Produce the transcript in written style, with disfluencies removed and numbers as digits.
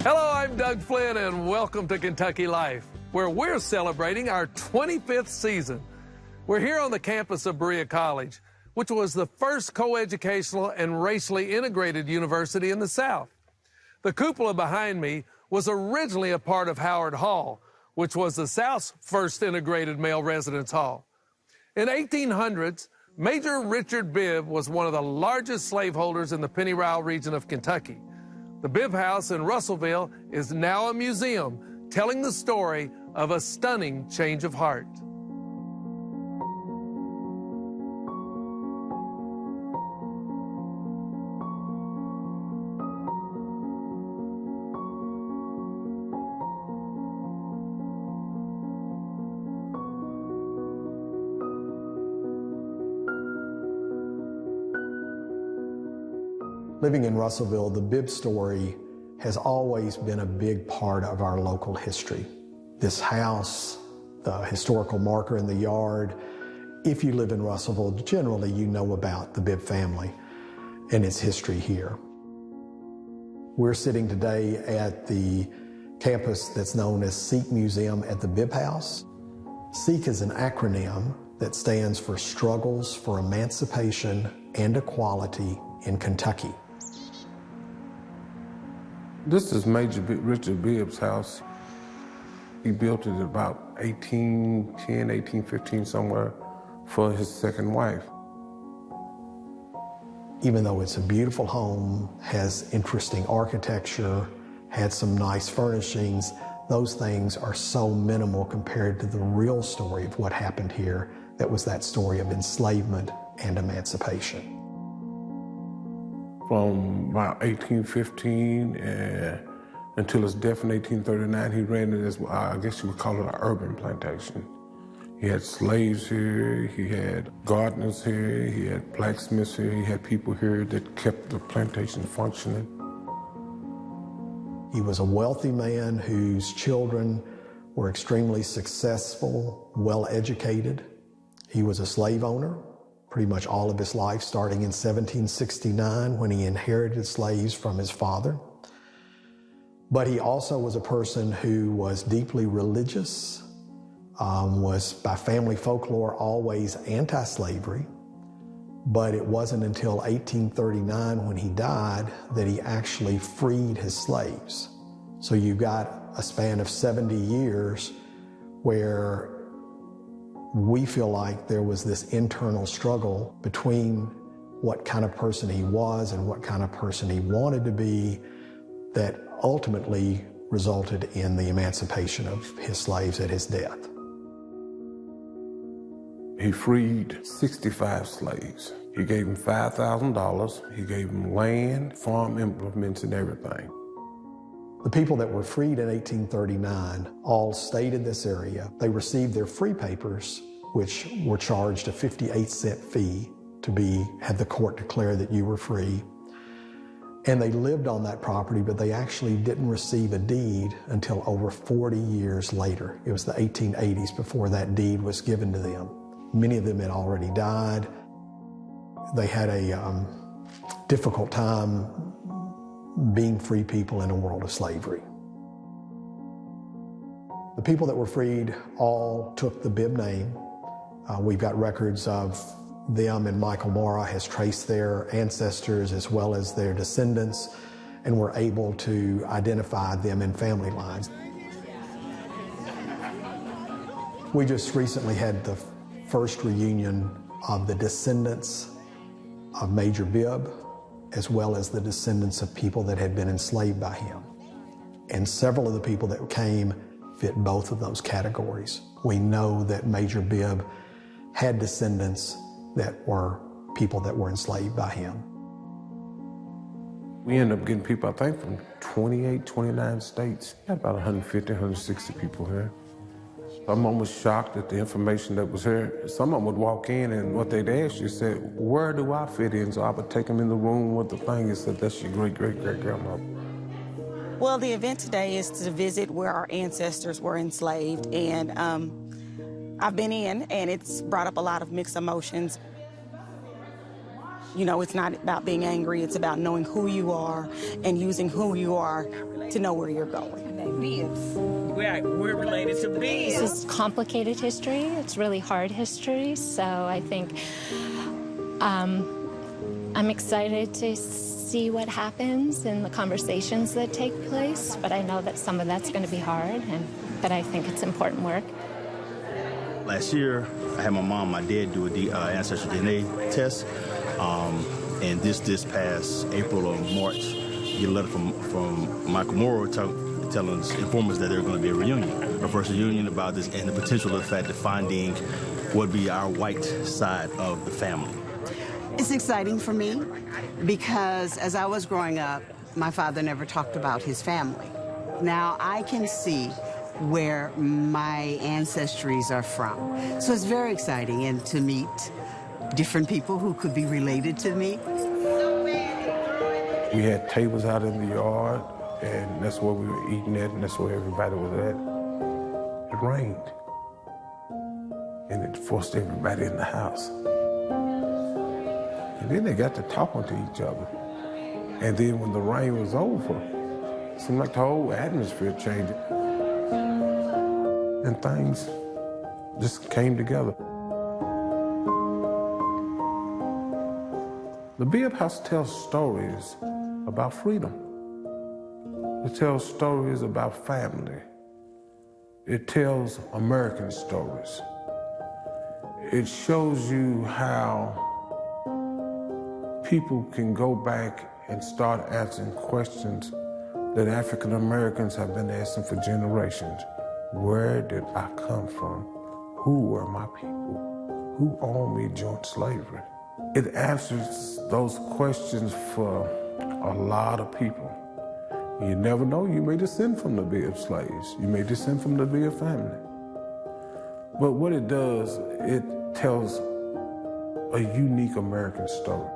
Hello, I'm Doug Flynn, and welcome to Kentucky Life, where we're celebrating our 25th season. We're here on the campus of Berea College, which was the first coeducational and racially integrated university in the South. The cupola behind me was originally a part of Howard Hall, which was the South's first integrated male residence hall. In 1800s, Major Richard Bibb was one of the largest slaveholders in the Pennyrile region of Kentucky. The Bibb House in Russellville is now a museum telling the story of a stunning change of heart. Living in Russellville, the Bibb story has always been a big part of our local history. This house, the historical marker in the yard, if you live in Russellville, generally you know about the Bibb family and its history here. We're sitting today at the campus that's known as Sikh Museum at the Bibb House. Sikh is an acronym that stands for Struggles for Emancipation and Equality in Kentucky. This is Major Richard Bibb's house. He built it about 1810, 1815 somewhere for his second wife. Even though it's a beautiful home, has interesting architecture, had some nice furnishings, those things are so minimal compared to the real story of what happened here. That was that story of enslavement and emancipation. From about 1815 until his death in 1839, he ran it as, I guess you would call it an urban plantation. He had slaves here, he had gardeners here, he had blacksmiths here, he had people here that kept the plantation functioning. He was a wealthy man whose children were extremely successful, well-educated. He was a slave owner pretty much all of his life, starting in 1769 when he inherited slaves from his father. But he also was a person who was deeply religious, was by family folklore always anti-slavery, but it wasn't until 1839 when he died that he actually freed his slaves. So you've got a span of 70 years where we feel like there was this internal struggle between what kind of person he was and what kind of person he wanted to be that ultimately resulted in the emancipation of his slaves at his death. He freed 65 slaves. He gave them $5,000. He gave them land, farm implements, and everything. The people that were freed in 1839 all stayed in this area. They received their free papers, which were charged a 58-cent fee to have the court declare that you were free. And they lived on that property, but they actually didn't receive a deed until over 40 years later. It was the 1880s before that deed was given to them. Many of them had already died. They had a difficult time being free people in a world of slavery. The people that were freed all took the Bibb name. We've got records of them, and Michael Mora has traced their ancestors as well as their descendants, and we're able to identify them in family lines. We just recently had the first reunion of the descendants of Major Bibb, as well as the descendants of people that had been enslaved by him. And several of the people that came fit both of those categories. We know that Major Bibb had descendants that were people that were enslaved by him. We ended up getting people, I think, from 28, 29 states. We had about 150, 160 people here. Some of them was shocked at the information that was here. Some of them would walk in and what they'd ask you said, where do I fit in? So I would take them in the room with the thing and said, that's your great-great-great-grandmother. Well, the event today is to visit where our ancestors were enslaved, and I've been in, and it's brought up a lot of mixed emotions. You know, it's not about being angry, it's about knowing who you are and using who you are to know where you're going. We're related to Bibb. This is complicated history. It's really hard history. So I think I'm excited to see what happens and the conversations that take place. But I know that some of that's going to be hard, but I think it's important work. Last year, I had my mom and my dad do a ancestral DNA test. And this past April or March, you get a letter from Michael Morrow telling us, inform us that there's going to be a reunion, our first reunion about this, and the potential of the fact of finding what would be our white side of the family. It's exciting for me because as I was growing up, my father never talked about his family. Now I can see where my ancestries are from. So it's very exciting, and to meet different people who could be related to me. We had tables out in the yard, and that's where we were eating at, and that's where everybody was at. It rained, and it forced everybody in the house. And then they got to talking to each other. And then when the rain was over, it seemed like the whole atmosphere changed. And things just came together. The Bibb House tells stories about freedom. It tells stories about family. It tells American stories. It shows you how people can go back and start asking questions that African Americans have been asking for generations. Where did I come from? Who were my people? Who owned me during slavery? It answers those questions for a lot of people. You never know, you may descend from the Bibb slaves. You may descend from the Bibb family. But what it does, it tells a unique American story.